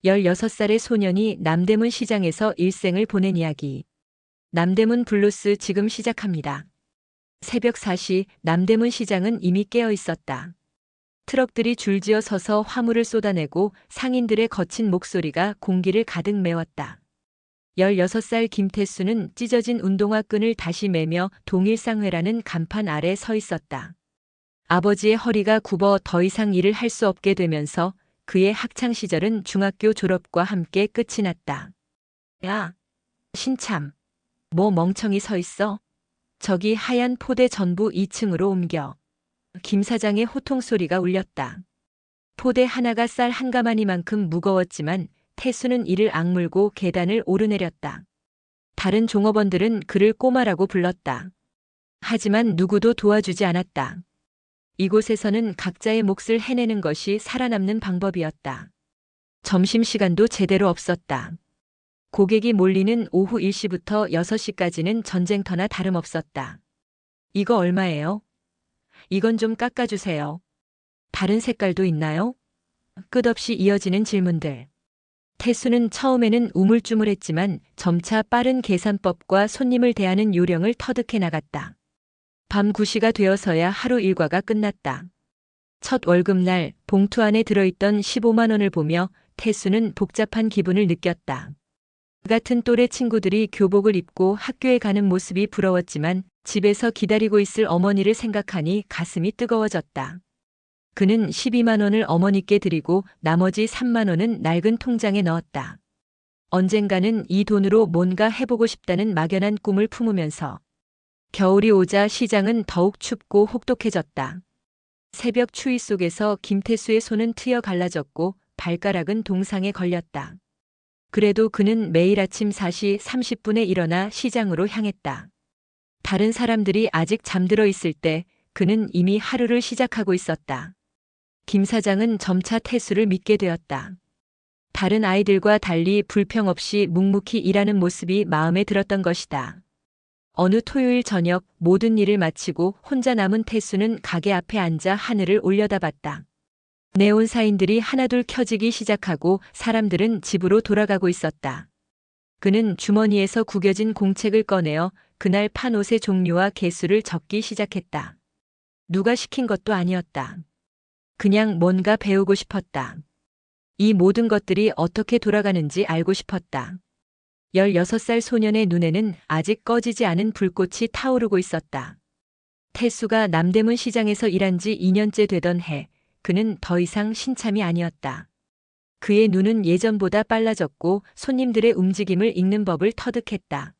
16살의 소년이 남대문 시장에서 일생을 보낸 이야기. 남대문 블루스 지금 시작합니다. 새벽 4시 남대문 시장은 이미 깨어 있었다. 트럭들이 줄지어 서서 화물을 쏟아내고 상인들의 거친 목소리가 공기를 가득 메웠다. 16살 김태수는 찢어진 운동화 끈을 다시 매며 동일상회라는 간판 아래 서 있었다. 아버지의 허리가 굽어 더 이상 일을 할 수 없게 되면서 그의 학창시절은 중학교 졸업과 함께 끝이 났다. 야, 신참. 뭐 멍청이 서 있어? 저기 하얀 포대 전부 2층으로 옮겨. 김 사장의 호통 소리가 울렸다. 포대 하나가 쌀 한 가마니만큼 무거웠지만 태수는 이를 악물고 계단을 오르내렸다. 다른 종업원들은 그를 꼬마라고 불렀다. 하지만 누구도 도와주지 않았다. 이곳에서는 각자의 몫을 해내는 것이 살아남는 방법이었다. 점심시간도 제대로 없었다. 고객이 몰리는 오후 1시부터 6시까지는 전쟁터나 다름없었다. 이거 얼마예요? 이건 좀 깎아주세요. 다른 색깔도 있나요? 끝없이 이어지는 질문들. 태수는 처음에는 우물쭈물했지만 점차 빠른 계산법과 손님을 대하는 요령을 터득해 나갔다. 밤 9시가 되어서야 하루 일과가 끝났다. 첫 월급날 봉투 안에 들어있던 15만 원을 보며 태수는 복잡한 기분을 느꼈다. 그 같은 또래 친구들이 교복을 입고 학교에 가는 모습이 부러웠지만 집에서 기다리고 있을 어머니를 생각하니 가슴이 뜨거워졌다. 그는 12만 원을 어머니께 드리고 나머지 3만 원은 낡은 통장에 넣었다. 언젠가는 이 돈으로 뭔가 해보고 싶다는 막연한 꿈을 품으면서 겨울이 오자 시장은 더욱 춥고 혹독해졌다. 새벽 추위 속에서 김태수의 손은 트여 갈라졌고 발가락은 동상에 걸렸다. 그래도 그는 매일 아침 4시 30분에 일어나 시장으로 향했다. 다른 사람들이 아직 잠들어 있을 때 그는 이미 하루를 시작하고 있었다. 김 사장은 점차 태수를 믿게 되었다. 다른 아이들과 달리 불평 없이 묵묵히 일하는 모습이 마음에 들었던 것이다. 어느 토요일 저녁 모든 일을 마치고 혼자 남은 태수는 가게 앞에 앉아 하늘을 올려다봤다. 네온사인들이 하나둘 켜지기 시작하고 사람들은 집으로 돌아가고 있었다. 그는 주머니에서 구겨진 공책을 꺼내어 그날 판 옷의 종류와 개수를 적기 시작했다. 누가 시킨 것도 아니었다. 그냥 뭔가 배우고 싶었다. 이 모든 것들이 어떻게 돌아가는지 알고 싶었다. 16살 소년의 눈에는 아직 꺼지지 않은 불꽃이 타오르고 있었다. 태수가 남대문 시장에서 일한 지 2년째 되던 해, 그는 더 이상 신참이 아니었다. 그의 눈은 예전보다 빨라졌고 손님들의 움직임을 읽는 법을 터득했다.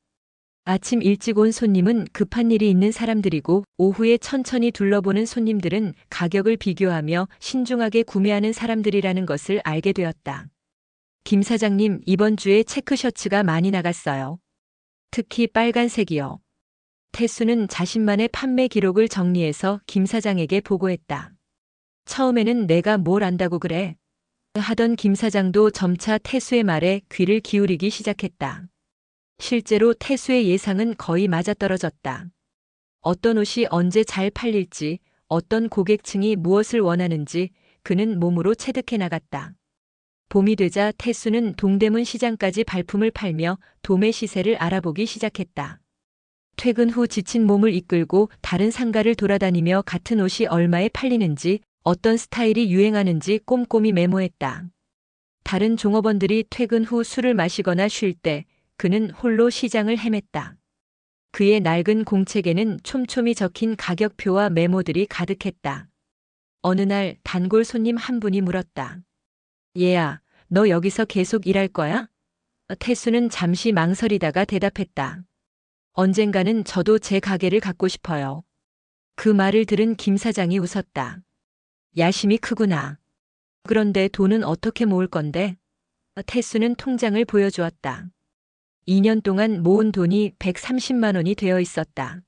아침 일찍 온 손님은 급한 일이 있는 사람들이고 오후에 천천히 둘러보는 손님들은 가격을 비교하며 신중하게 구매하는 사람들이라는 것을 알게 되었다. 김 사장님, 이번 주에 체크셔츠가 많이 나갔어요. 특히 빨간색이요. 태수는 자신만의 판매 기록을 정리해서 김 사장에게 보고했다. 처음에는 내가 뭘 안다고 그래? 하던 김 사장도 점차 태수의 말에 귀를 기울이기 시작했다. 실제로 태수의 예상은 거의 맞아떨어졌다. 어떤 옷이 언제 잘 팔릴지, 어떤 고객층이 무엇을 원하는지 그는 몸으로 체득해 나갔다. 봄이 되자 태수는 동대문 시장까지 발품을 팔며 도매 시세를 알아보기 시작했다. 퇴근 후 지친 몸을 이끌고 다른 상가를 돌아다니며 같은 옷이 얼마에 팔리는지, 어떤 스타일이 유행하는지 꼼꼼히 메모했다. 다른 종업원들이 퇴근 후 술을 마시거나 쉴 때 그는 홀로 시장을 헤맸다. 그의 낡은 공책에는 촘촘히 적힌 가격표와 메모들이 가득했다. 어느 날 단골 손님 한 분이 물었다. 얘야, 너 여기서 계속 일할 거야? 태수는 잠시 망설이다가 대답했다. 언젠가는 저도 제 가게를 갖고 싶어요. 그 말을 들은 김 사장이 웃었다. 야심이 크구나. 그런데 돈은 어떻게 모을 건데? 태수는 통장을 보여주었다. 2년 동안 모은 돈이 130만 원이 되어 있었다.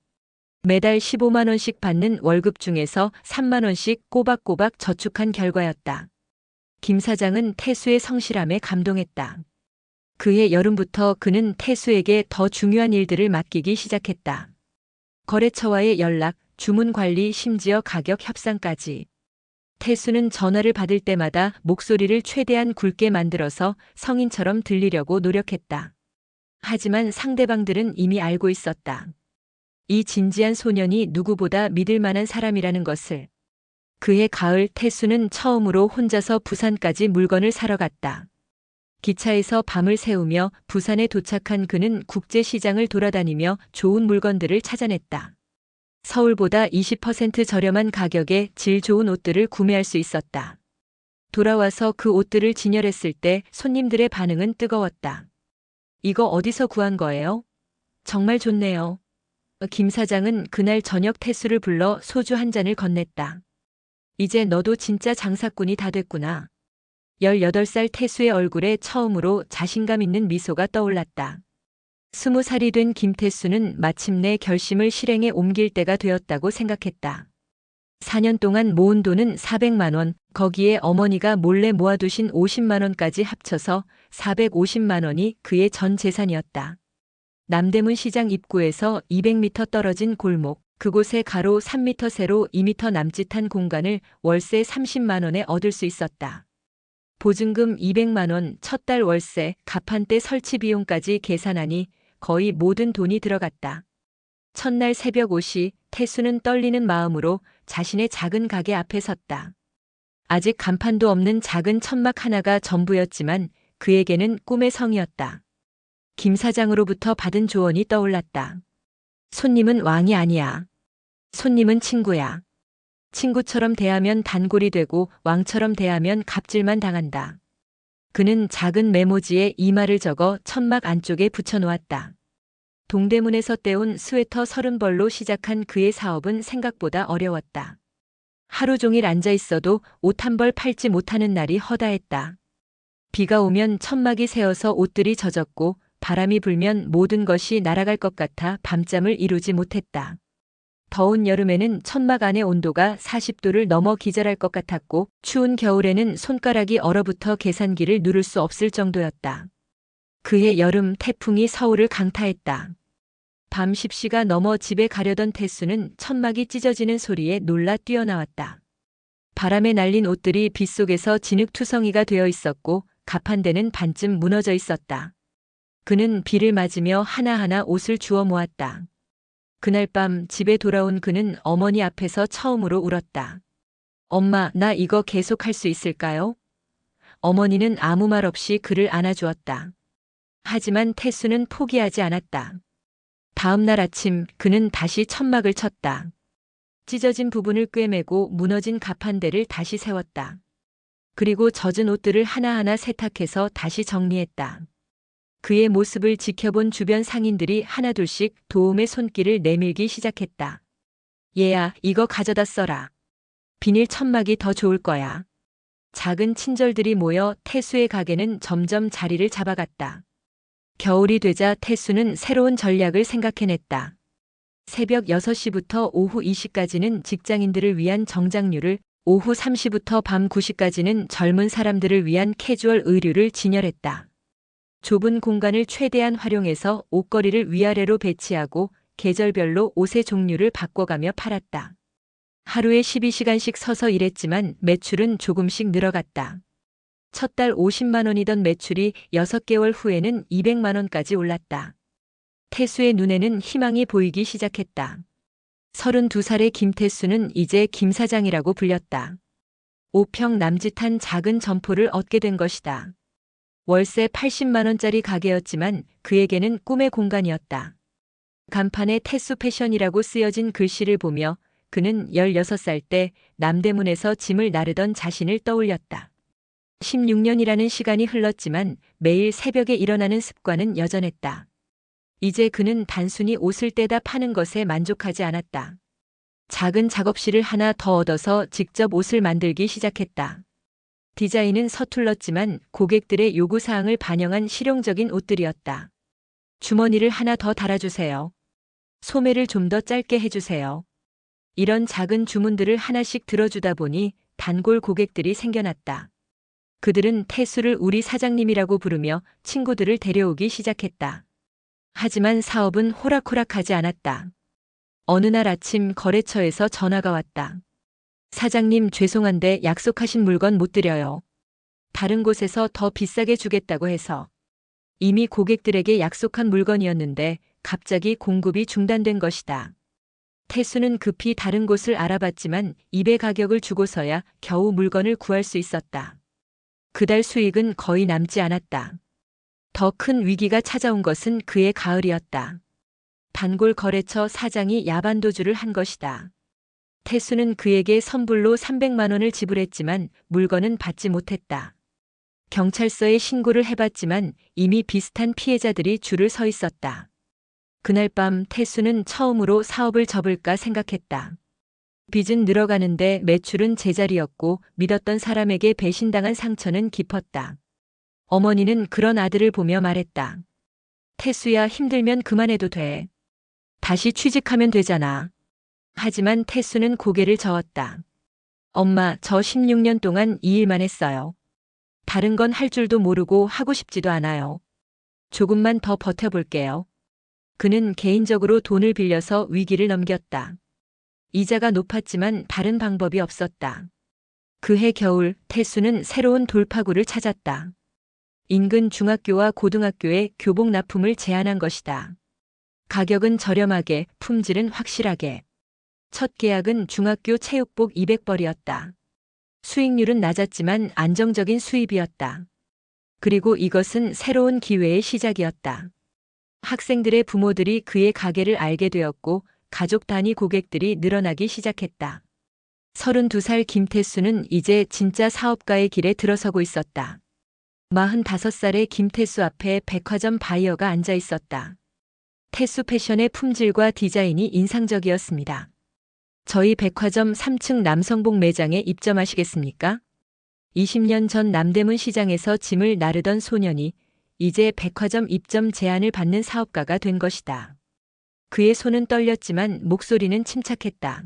매달 15만 원씩 받는 월급 중에서 3만 원씩 꼬박꼬박 저축한 결과였다. 김 사장은 태수의 성실함에 감동했다. 그해 여름부터 그는 태수에게 더 중요한 일들을 맡기기 시작했다. 거래처와의 연락, 주문 관리, 심지어 가격 협상까지. 태수는 전화를 받을 때마다 목소리를 최대한 굵게 만들어서 성인처럼 들리려고 노력했다. 하지만 상대방들은 이미 알고 있었다. 이 진지한 소년이 누구보다 믿을 만한 사람이라는 것을. 그해 가을 태수는 처음으로 혼자서 부산까지 물건을 사러 갔다. 기차에서 밤을 새우며 부산에 도착한 그는 국제시장을 돌아다니며 좋은 물건들을 찾아냈다. 서울보다 20% 저렴한 가격에 질 좋은 옷들을 구매할 수 있었다. 돌아와서 그 옷들을 진열했을 때 손님들의 반응은 뜨거웠다. 이거 어디서 구한 거예요? 정말 좋네요. 김 사장은 그날 저녁 태수를 불러 소주 한 잔을 건넸다. 이제 너도 진짜 장사꾼이 다 됐구나. 18살 태수의 얼굴에 처음으로 자신감 있는 미소가 떠올랐다. 20살이 된 김태수는 마침내 결심을 실행에 옮길 때가 되었다고 생각했다. 4년 동안 모은 돈은 400만 원, 거기에 어머니가 몰래 모아두신 50만 원까지 합쳐서 450만 원이 그의 전 재산이었다. 남대문 시장 입구에서 200m 떨어진 골목, 그곳에 가로 3m 세로 2m 남짓한 공간을 월세 30만 원에 얻을 수 있었다. 보증금 200만 원, 첫 달 월세, 가판대 설치 비용까지 계산하니 거의 모든 돈이 들어갔다. 첫날 새벽 5시 태수는 떨리는 마음으로 자신의 작은 가게 앞에 섰다. 아직 간판도 없는 작은 천막 하나가 전부였지만 그에게는 꿈의 성이었다. 김 사장으로부터 받은 조언이 떠올랐다. 손님은 왕이 아니야. 손님은 친구야. 친구처럼 대하면 단골이 되고 왕처럼 대하면 갑질만 당한다. 그는 작은 메모지에 이 말을 적어 천막 안쪽에 붙여놓았다. 동대문에서 떼온 스웨터 30벌로 시작한 그의 사업은 생각보다 어려웠다. 하루 종일 앉아 있어도 옷 한 벌 팔지 못하는 날이 허다했다. 비가 오면 천막이 새어서 옷들이 젖었고 바람이 불면 모든 것이 날아갈 것 같아 밤잠을 이루지 못했다. 더운 여름에는 천막 안의 온도가 40도를 넘어 기절할 것 같았고 추운 겨울에는 손가락이 얼어붙어 계산기를 누를 수 없을 정도였다. 그해 여름 태풍이 서울을 강타했다. 밤 10시가 넘어 집에 가려던 태수는 천막이 찢어지는 소리에 놀라 뛰어나왔다. 바람에 날린 옷들이 빗속에서 진흙투성이가 되어 있었고 가판대는 반쯤 무너져 있었다. 그는 비를 맞으며 하나하나 옷을 주워 모았다. 그날 밤 집에 돌아온 그는 어머니 앞에서 처음으로 울었다. 엄마, 나 이거 계속 할 수 있을까요? 어머니는 아무 말 없이 그를 안아주었다. 하지만 태수는 포기하지 않았다. 다음 날 아침 그는 다시 천막을 쳤다. 찢어진 부분을 꿰매고 무너진 가판대를 다시 세웠다. 그리고 젖은 옷들을 하나하나 세탁해서 다시 정리했다. 그의 모습을 지켜본 주변 상인들이 하나둘씩 도움의 손길을 내밀기 시작했다. 얘야, 이거 가져다 써라. 비닐 천막이 더 좋을 거야. 작은 친절들이 모여 태수의 가게는 점점 자리를 잡아갔다. 겨울이 되자 태수는 새로운 전략을 생각해냈다. 새벽 6시부터 오후 2시까지는 직장인들을 위한 정장류를, 오후 3시부터 밤 9시까지는 젊은 사람들을 위한 캐주얼 의류를 진열했다. 좁은 공간을 최대한 활용해서 옷걸이를 위아래로 배치하고 계절별로 옷의 종류를 바꿔가며 팔았다. 하루에 12시간씩 서서 일했지만 매출은 조금씩 늘어갔다. 첫 달 50만 원이던 매출이 6개월 후에는 200만 원까지 올랐다. 태수의 눈에는 희망이 보이기 시작했다. 32살의 김태수는 이제 김 사장이라고 불렸다. 5평 남짓한 작은 점포를 얻게 된 것이다. 월세 80만 원짜리 가게였지만 그에게는 꿈의 공간이었다. 간판에 태수 패션이라고 쓰여진 글씨를 보며 그는 16살 때 남대문에서 짐을 나르던 자신을 떠올렸다. 16년이라는 시간이 흘렀지만 매일 새벽에 일어나는 습관은 여전했다. 이제 그는 단순히 옷을 떼다 파는 것에 만족하지 않았다. 작은 작업실을 하나 더 얻어서 직접 옷을 만들기 시작했다. 디자인은 서툴렀지만 고객들의 요구사항을 반영한 실용적인 옷들이었다. 주머니를 하나 더 달아주세요. 소매를 좀 더 짧게 해주세요. 이런 작은 주문들을 하나씩 들어주다 보니 단골 고객들이 생겨났다. 그들은 태수를 우리 사장님이라고 부르며 친구들을 데려오기 시작했다. 하지만 사업은 호락호락하지 않았다. 어느 날 아침 거래처에서 전화가 왔다. 사장님 죄송한데 약속하신 물건 못 드려요. 다른 곳에서 더 비싸게 주겠다고 해서. 이미 고객들에게 약속한 물건이었는데 갑자기 공급이 중단된 것이다. 태수는 급히 다른 곳을 알아봤지만 2배 가격을 주고서야 겨우 물건을 구할 수 있었다. 그달 수익은 거의 남지 않았다. 더 큰 위기가 찾아온 것은 그해 가을이었다. 단골 거래처 사장이 야반도주를 한 것이다. 태수는 그에게 선불로 300만 원을 지불했지만 물건은 받지 못했다. 경찰서에 신고를 해봤지만 이미 비슷한 피해자들이 줄을 서 있었다. 그날 밤 태수는 처음으로 사업을 접을까 생각했다. 빚은 늘어가는데 매출은 제자리였고 믿었던 사람에게 배신당한 상처는 깊었다. 어머니는 그런 아들을 보며 말했다. 태수야, 힘들면 그만해도 돼. 다시 취직하면 되잖아. 하지만 태수는 고개를 저었다. 엄마, 저 16년 동안 이 일만 했어요. 다른 건 할 줄도 모르고 하고 싶지도 않아요. 조금만 더 버텨볼게요. 그는 개인적으로 돈을 빌려서 위기를 넘겼다. 이자가 높았지만 다른 방법이 없었다. 그해 겨울 태수는 새로운 돌파구를 찾았다. 인근 중학교와 고등학교에 교복 납품을 제안한 것이다. 가격은 저렴하게, 품질은 확실하게. 첫 계약은 중학교 체육복 200벌이었다. 수익률은 낮았지만 안정적인 수입이었다. 그리고 이것은 새로운 기회의 시작이었다. 학생들의 부모들이 그의 가게를 알게 되었고 가족 단위 고객들이 늘어나기 시작했다. 32살 김태수는 이제 진짜 사업가의 길에 들어서고 있었다. 45살의 김태수 앞에 백화점 바이어가 앉아 있었다. 태수 패션의 품질과 디자인이 인상적이었습니다. 저희 백화점 3층 남성복 매장에 입점하시겠습니까? 20년 전 남대문 시장에서 짐을 나르던 소년이 이제 백화점 입점 제안을 받는 사업가가 된 것이다. 그의 손은 떨렸지만 목소리는 침착했다.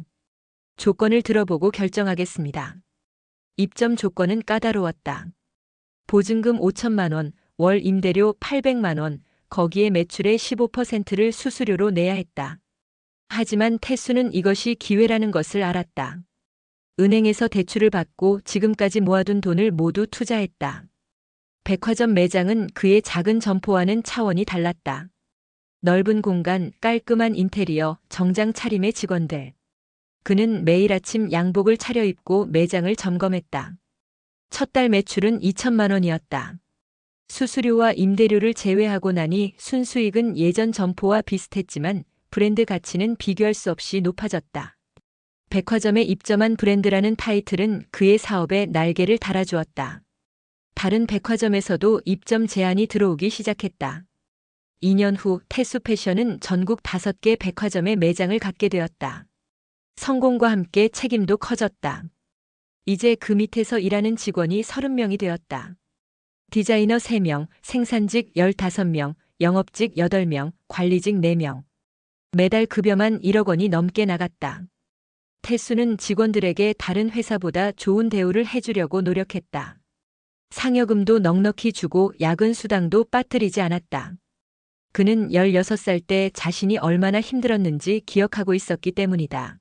조건을 들어보고 결정하겠습니다. 입점 조건은 까다로웠다. 보증금 5천만 원, 월 임대료 800만 원, 거기에 매출의 15%를 수수료로 내야 했다. 하지만 태수는 이것이 기회라는 것을 알았다. 은행에서 대출을 받고 지금까지 모아둔 돈을 모두 투자했다. 백화점 매장은 그의 작은 점포와는 차원이 달랐다. 넓은 공간, 깔끔한 인테리어, 정장 차림의 직원들. 그는 매일 아침 양복을 차려입고 매장을 점검했다. 첫 달 매출은 2천만 원이었다. 수수료와 임대료를 제외하고 나니 순수익은 예전 점포와 비슷했지만 브랜드 가치는 비교할 수 없이 높아졌다. 백화점에 입점한 브랜드라는 타이틀은 그의 사업에 날개를 달아주었다. 다른 백화점에서도 입점 제안이 들어오기 시작했다. 2년 후 태수 패션은 전국 5개 백화점에 매장을 갖게 되었다. 성공과 함께 책임도 커졌다. 이제 그 밑에서 일하는 직원이 30명이 되었다. 디자이너 3명, 생산직 15명, 영업직 8명, 관리직 4명. 매달 급여만 1억 원이 넘게 나갔다. 태수는 직원들에게 다른 회사보다 좋은 대우를 해주려고 노력했다. 상여금도 넉넉히 주고 야근 수당도 빠뜨리지 않았다. 그는 16살 때 자신이 얼마나 힘들었는지 기억하고 있었기 때문이다.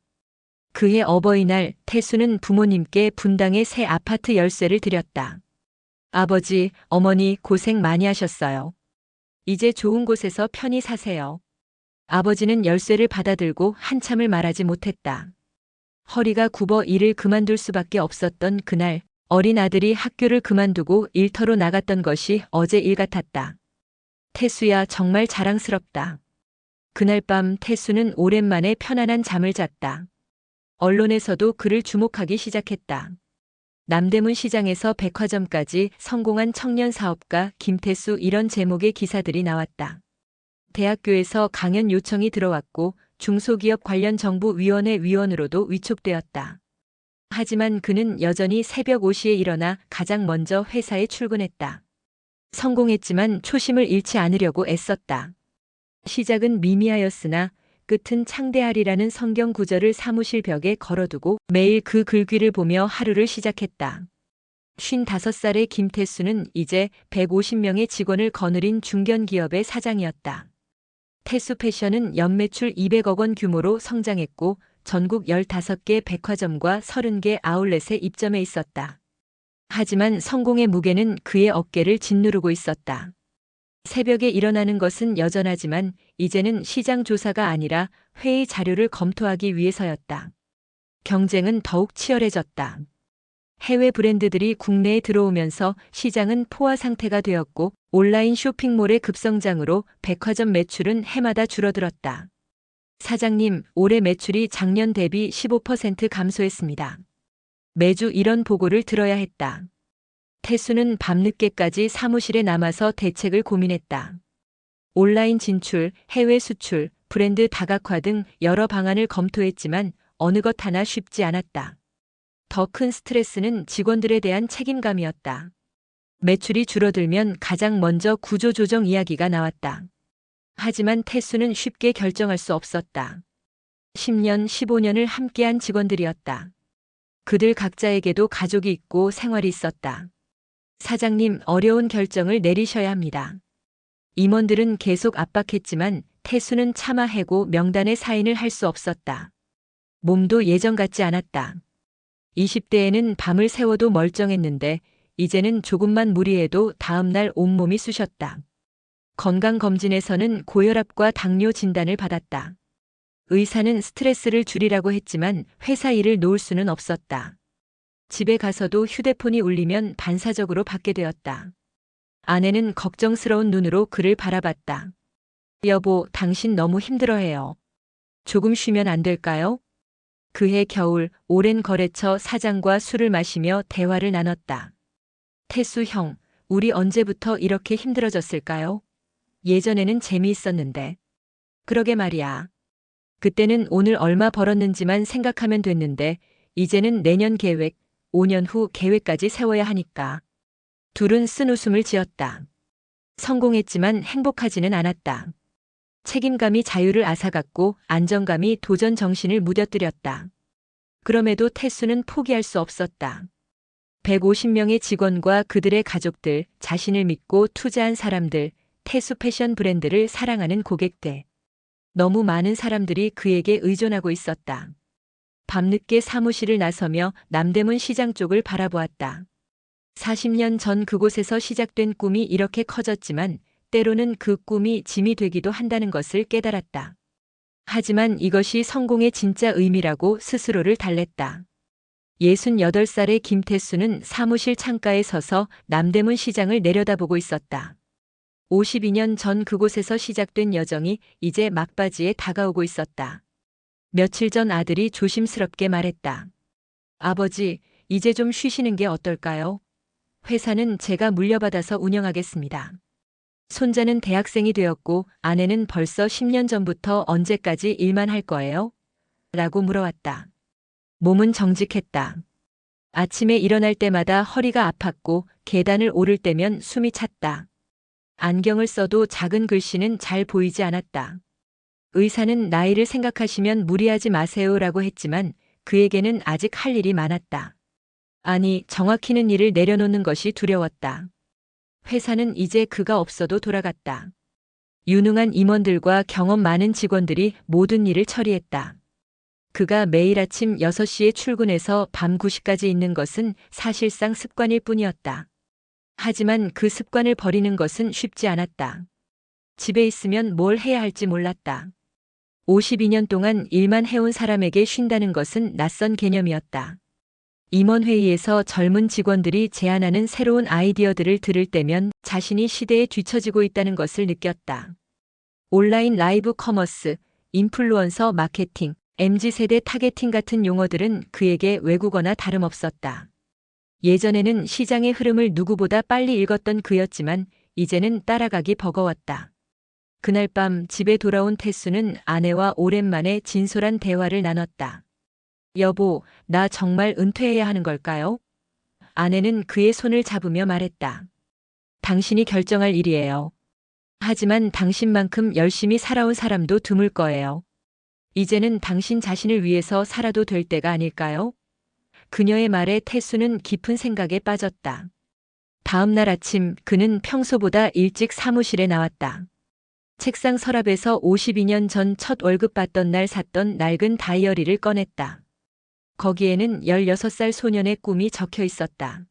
그해 어버이날 태수는 부모님께 분당의 새 아파트 열쇠를 드렸다. 아버지, 어머니 고생 많이 하셨어요. 이제 좋은 곳에서 편히 사세요. 아버지는 열쇠를 받아들고 한참을 말하지 못했다. 허리가 굽어 일을 그만둘 수밖에 없었던 그날, 어린 아들이 학교를 그만두고 일터로 나갔던 것이 어제 일 같았다. 태수야, 정말 자랑스럽다. 그날 밤 태수는 오랜만에 편안한 잠을 잤다. 언론에서도 그를 주목하기 시작했다. 남대문 시장에서 백화점까지 성공한 청년 사업가 김태수, 이런 제목의 기사들이 나왔다. 대학교에서 강연 요청이 들어왔고 중소기업 관련 정부위원회 위원으로도 위촉되었다. 하지만 그는 여전히 새벽 5시에 일어나 가장 먼저 회사에 출근했다. 성공했지만 초심을 잃지 않으려고 애썼다. 시작은 미미하였으나 끝은 창대하리라는 성경 구절을 사무실 벽에 걸어두고 매일 그 글귀를 보며 하루를 시작했다. 55살의 김태수는 이제 150명의 직원을 거느린 중견기업의 사장이었다. 태수 패션은 연매출 200억 원 규모로 성장했고 전국 15개 백화점과 30개 아울렛에 입점해 있었다. 하지만 성공의 무게는 그의 어깨를 짓누르고 있었다. 새벽에 일어나는 것은 여전하지만 이제는 시장 조사가 아니라 회의 자료를 검토하기 위해서였다. 경쟁은 더욱 치열해졌다. 해외 브랜드들이 국내에 들어오면서 시장은 포화 상태가 되었고 온라인 쇼핑몰의 급성장으로 백화점 매출은 해마다 줄어들었다. 사장님, 올해 매출이 작년 대비 15% 감소했습니다. 매주 이런 보고를 들어야 했다. 태수는 밤늦게까지 사무실에 남아서 대책을 고민했다. 온라인 진출, 해외 수출, 브랜드 다각화 등 여러 방안을 검토했지만 어느 것 하나 쉽지 않았다. 더 큰 스트레스는 직원들에 대한 책임감이었다. 매출이 줄어들면 가장 먼저 구조조정 이야기가 나왔다. 하지만 태수는 쉽게 결정할 수 없었다. 10년, 15년을 함께한 직원들이었다. 그들 각자에게도 가족이 있고 생활이 있었다. 사장님, 어려운 결정을 내리셔야 합니다. 임원들은 계속 압박했지만 태수는 참아 해고 명단에 사인을 할 수 없었다. 몸도 예전 같지 않았다. 20대에는 밤을 새워도 멀쩡했는데 이제는 조금만 무리해도 다음날 온몸이 쑤셨다. 건강검진에서는 고혈압과 당뇨 진단을 받았다. 의사는 스트레스를 줄이라고 했지만 회사 일을 놓을 수는 없었다. 집에 가서도 휴대폰이 울리면 반사적으로 받게 되었다. 아내는 걱정스러운 눈으로 그를 바라봤다. 여보, 당신 너무 힘들어해요. 조금 쉬면 안 될까요? 그해 겨울 오랜 거래처 사장과 술을 마시며 대화를 나눴다. 태수 형, 우리 언제부터 이렇게 힘들어졌을까요? 예전에는 재미있었는데. 그러게 말이야. 그때는 오늘 얼마 벌었는지만 생각하면 됐는데 이제는 내년 계획, 5년 후 계획까지 세워야 하니까. 둘은 쓴웃음을 지었다. 성공했지만 행복하지는 않았다. 책임감이 자유를 앗아갔고 안정감이 도전 정신을 무뎌뜨렸다. 그럼에도 태수는 포기할 수 없었다. 150명의 직원과 그들의 가족들, 자신을 믿고 투자한 사람들, 태수 패션 브랜드를 사랑하는 고객들. 너무 많은 사람들이 그에게 의존하고 있었다. 밤늦게 사무실을 나서며 남대문 시장 쪽을 바라보았다. 40년 전 그곳에서 시작된 꿈이 이렇게 커졌지만 때로는 그 꿈이 짐이 되기도 한다는 것을 깨달았다. 하지만 이것이 성공의 진짜 의미라고 스스로를 달랬다. 68살의 김태수는 사무실 창가에 서서 남대문 시장을 내려다보고 있었다. 52년 전 그곳에서 시작된 여정이 이제 막바지에 다가오고 있었다. 며칠 전 아들이 조심스럽게 말했다. 아버지, 이제 좀 쉬시는 게 어떨까요? 회사는 제가 물려받아서 운영하겠습니다. 손자는 대학생이 되었고 아내는 벌써 10년 전부터 언제까지 일만 할 거예요? 라고 물어왔다. 몸은 정직했다. 아침에 일어날 때마다 허리가 아팠고 계단을 오를 때면 숨이 찼다. 안경을 써도 작은 글씨는 잘 보이지 않았다. 의사는 나이를 생각하시면 무리하지 마세요라고 했지만 그에게는 아직 할 일이 많았다. 아니, 정확히는 일을 내려놓는 것이 두려웠다. 회사는 이제 그가 없어도 돌아갔다. 유능한 임원들과 경험 많은 직원들이 모든 일을 처리했다. 그가 매일 아침 6시에 출근해서 밤 9시까지 있는 것은 사실상 습관일 뿐이었다. 하지만 그 습관을 버리는 것은 쉽지 않았다. 집에 있으면 뭘 해야 할지 몰랐다. 52년 동안 일만 해온 사람에게 쉰다는 것은 낯선 개념이었다. 임원회의에서 젊은 직원들이 제안하는 새로운 아이디어들을 들을 때면 자신이 시대에 뒤처지고 있다는 것을 느꼈다. 온라인 라이브 커머스, 인플루언서 마케팅, MZ세대 타겟팅 같은 용어들은 그에게 외국어나 다름없었다. 예전에는 시장의 흐름을 누구보다 빨리 읽었던 그였지만 이제는 따라가기 버거웠다. 그날 밤 집에 돌아온 태수는 아내와 오랜만에 진솔한 대화를 나눴다. 여보, 나 정말 은퇴해야 하는 걸까요? 아내는 그의 손을 잡으며 말했다. 당신이 결정할 일이에요. 하지만 당신만큼 열심히 살아온 사람도 드물 거예요. 이제는 당신 자신을 위해서 살아도 될 때가 아닐까요? 그녀의 말에 태수는 깊은 생각에 빠졌다. 다음 날 아침 그는 평소보다 일찍 사무실에 나왔다. 책상 서랍에서 52년 전 첫 월급 받던 날 샀던 낡은 다이어리를 꺼냈다. 거기에는 16살 소년의 꿈이 적혀 있었다.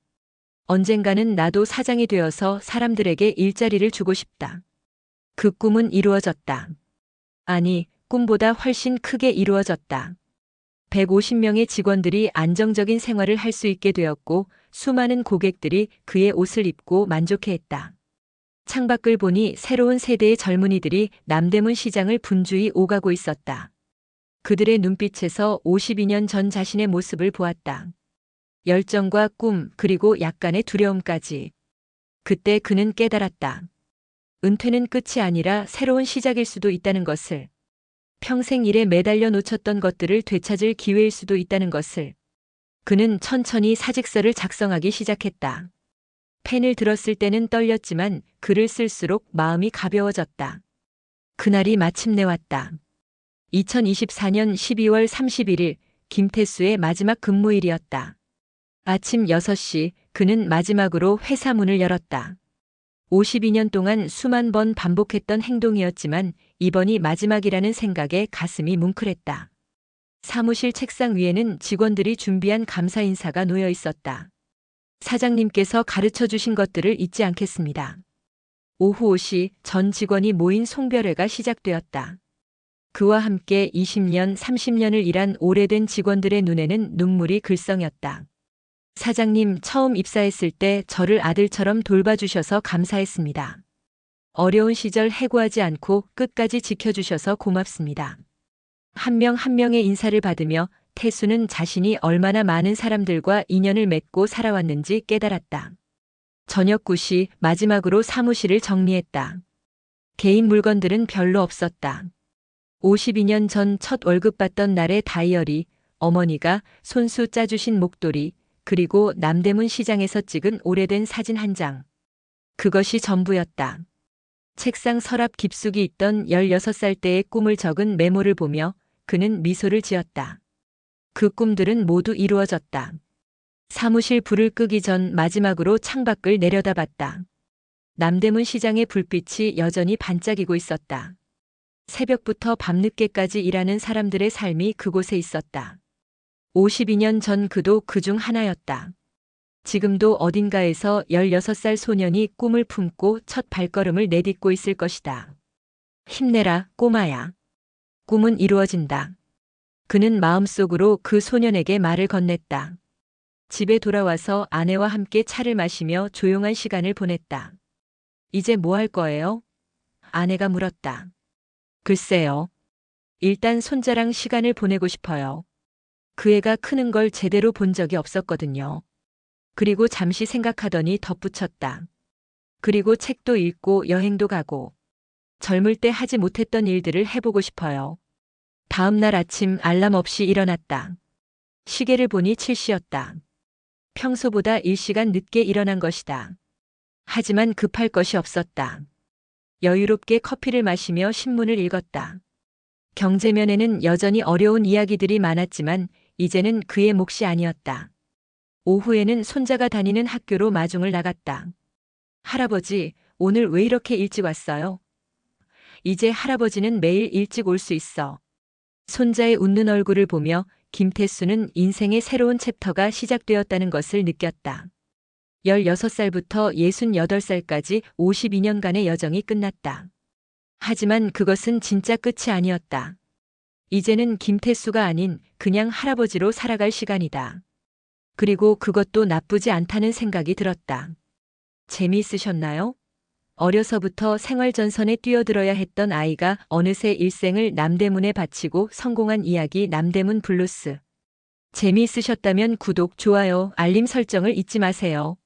언젠가는 나도 사장이 되어서 사람들에게 일자리를 주고 싶다. 그 꿈은 이루어졌다. 아니, 꿈보다 훨씬 크게 이루어졌다. 150명의 직원들이 안정적인 생활을 할 수 있게 되었고 수많은 고객들이 그의 옷을 입고 만족해했다. 창밖을 보니 새로운 세대의 젊은이들이 남대문 시장을 분주히 오가고 있었다. 그들의 눈빛에서 52년 전 자신의 모습을 보았다. 열정과 꿈, 그리고 약간의 두려움까지. 그때 그는 깨달았다. 은퇴는 끝이 아니라 새로운 시작일 수도 있다는 것을. 평생 일에 매달려 놓쳤던 것들을 되찾을 기회일 수도 있다는 것을. 그는 천천히 사직서를 작성하기 시작했다. 펜을 들었을 때는 떨렸지만 글을 쓸수록 마음이 가벼워졌다. 그날이 마침내 왔다. 2024년 12월 31일 김태수의 마지막 근무일이었다. 아침 6시 그는 마지막으로 회사 문을 열었다. 52년 동안 수만 번 반복했던 행동이었지만 이번이 마지막이라는 생각에 가슴이 뭉클했다. 사무실 책상 위에는 직원들이 준비한 감사 인사가 놓여 있었다. 사장님께서 가르쳐 주신 것들을 잊지 않겠습니다. 오후 5시 전 직원이 모인 송별회가 시작되었다. 그와 함께 20년, 30년을 일한 오래된 직원들의 눈에는 눈물이 글썽였다. 사장님, 처음 입사했을 때 저를 아들처럼 돌봐주셔서 감사했습니다. 어려운 시절 해고하지 않고 끝까지 지켜주셔서 고맙습니다. 한 명 한 명의 인사를 받으며 태수는 자신이 얼마나 많은 사람들과 인연을 맺고 살아왔는지 깨달았다. 저녁 9시 마지막으로 사무실을 정리했다. 개인 물건들은 별로 없었다. 52년 전 첫 월급 받던 날의 다이어리, 어머니가 손수 짜주신 목도리, 그리고 남대문 시장에서 찍은 오래된 사진 한 장. 그것이 전부였다. 책상 서랍 깊숙이 있던 16살 때의 꿈을 적은 메모를 보며 그는 미소를 지었다. 그 꿈들은 모두 이루어졌다. 사무실 불을 끄기 전 마지막으로 창밖을 내려다봤다. 남대문 시장의 불빛이 여전히 반짝이고 있었다. 새벽부터 밤늦게까지 일하는 사람들의 삶이 그곳에 있었다. 52년 전 그도 그중 하나였다. 지금도 어딘가에서 16살 소년이 꿈을 품고 첫 발걸음을 내딛고 있을 것이다. 힘내라, 꼬마야. 꿈은 이루어진다. 그는 마음속으로 그 소년에게 말을 건넸다. 집에 돌아와서 아내와 함께 차를 마시며 조용한 시간을 보냈다. 이제 뭐 할 거예요? 아내가 물었다. 글쎄요. 일단 손자랑 시간을 보내고 싶어요. 그 애가 크는 걸 제대로 본 적이 없었거든요. 그리고 잠시 생각하더니 덧붙였다. 그리고 책도 읽고 여행도 가고 젊을 때 하지 못했던 일들을 해보고 싶어요. 다음 날 아침 알람 없이 일어났다. 시계를 보니 7시였다. 평소보다 1시간 늦게 일어난 것이다. 하지만 급할 것이 없었다. 여유롭게 커피를 마시며 신문을 읽었다. 경제면에는 여전히 어려운 이야기들이 많았지만 이제는 그의 몫이 아니었다. 오후에는 손자가 다니는 학교로 마중을 나갔다. 할아버지, 오늘 왜 이렇게 일찍 왔어요? 이제 할아버지는 매일 일찍 올 수 있어. 손자의 웃는 얼굴을 보며 김태수는 인생의 새로운 챕터가 시작되었다는 것을 느꼈다. 16살부터 68살까지 52년간의 여정이 끝났다. 하지만 그것은 진짜 끝이 아니었다. 이제는 김태수가 아닌 그냥 할아버지로 살아갈 시간이다. 그리고 그것도 나쁘지 않다는 생각이 들었다. 재미있으셨나요? 어려서부터 생활전선에 뛰어들어야 했던 아이가 어느새 일생을 남대문에 바치고 성공한 이야기 남대문 블루스. 재미있으셨다면 구독, 좋아요, 알림 설정을 잊지 마세요.